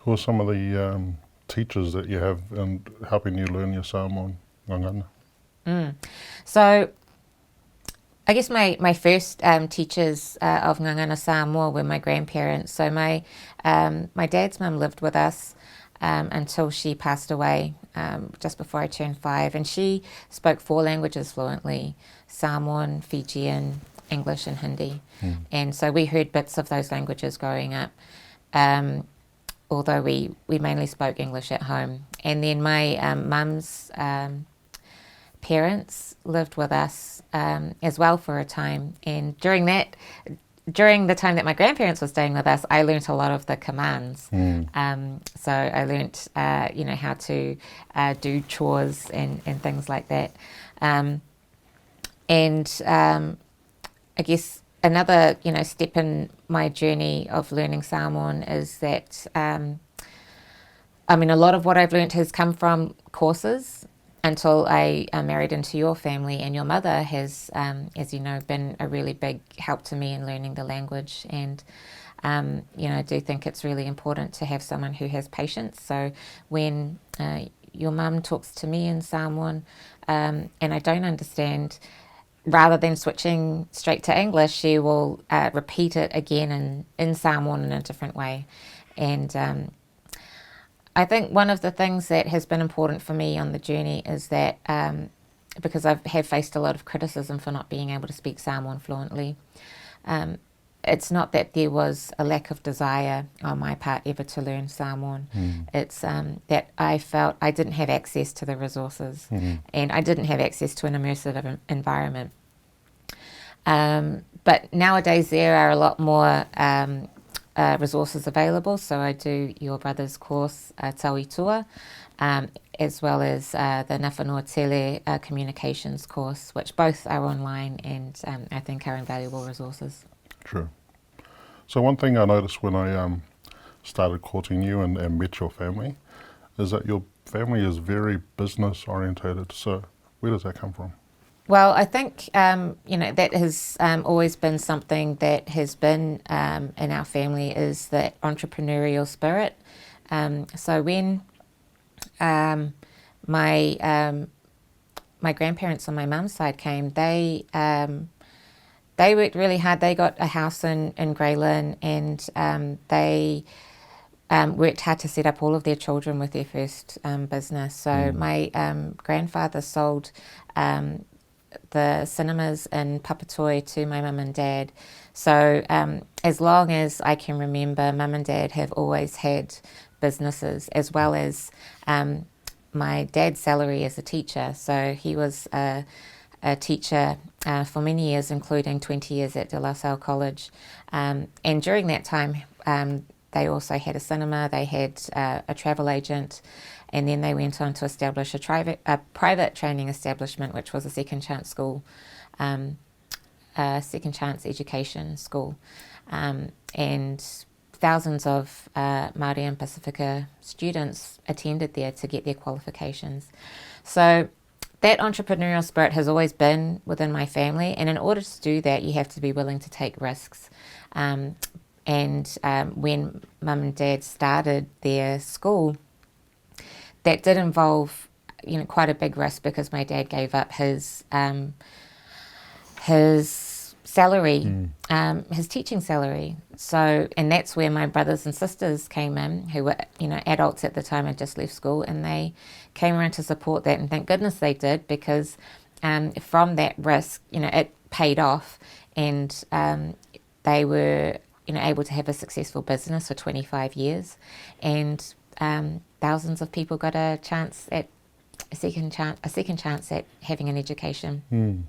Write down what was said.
Who are some of the teachers that you have in helping you learn your Samoan gagana? So I guess my first teachers of gagana Samoa were my grandparents. So my dad's mum lived with us until she passed away just before I turned 5, and she spoke 4 languages fluently: Samoan, Fijian, English, and Hindi. And so we heard bits of those languages growing up. Although we mainly spoke English at home. And then my mum's parents lived with us as well for a time. And during the time that my grandparents were staying with us, I learnt a lot of the commands. So I learnt, how to do chores and things like that. I guess another, step in my journey of learning Samoan is that, a lot of what I've learnt has come from courses until I married into your family, and your mother has, as you know, been a really big help to me in learning the language. And, I do think it's really important to have someone who has patience. So when your mum talks to me in Samoan and I don't understand, rather than switching straight to English, she will repeat it again in Samoan in a different way. And I think one of the things that has been important for me on the journey is that because I have faced a lot of criticism for not being able to speak Samoan fluently, it's not that there was a lack of desire on my part ever to learn Samoan. It's that I felt I didn't have access to the resources, and I didn't have access to an immersive environment. But nowadays there are a lot more resources available. So I do your brother's course, Tauitua, as well as the Nawhanua Tele communications course, which both are online and I think are invaluable resources. True. So one thing I noticed when I started courting you and met your family is that your family is very business orientated. So where does that come from? Well, I think, that has always been something that has been in our family, is that entrepreneurial spirit. So when my grandparents on my mum's side came, they worked really hard. They got a house in Grey Lynn, and they worked hard to set up all of their children with their first business. So my grandfather sold the cinemas in Papatoi to my mum and dad. So as long as I can remember, mum and dad have always had businesses, as well as my dad's salary as a teacher. So he was a teacher for many years, including 20 years at De La Salle College. And during that time, they also had a cinema, they had a travel agent, and then they went on to establish a private training establishment, which was a second chance school, second chance education school. And thousands of Māori and Pasifika students attended there to get their qualifications. So that entrepreneurial spirit has always been within my family, and in order to do that, you have to be willing to take risks. And when mum and dad started their school, that did involve, quite a big risk, because my dad gave up his salary, his teaching salary. So, and that's where my brothers and sisters came in, who were, adults at the time, had just left school, and they came around to support that. And thank goodness they did, because from that risk, it paid off, and they were, able to have a successful business for 25 years, and thousands of people got a second chance at having an education.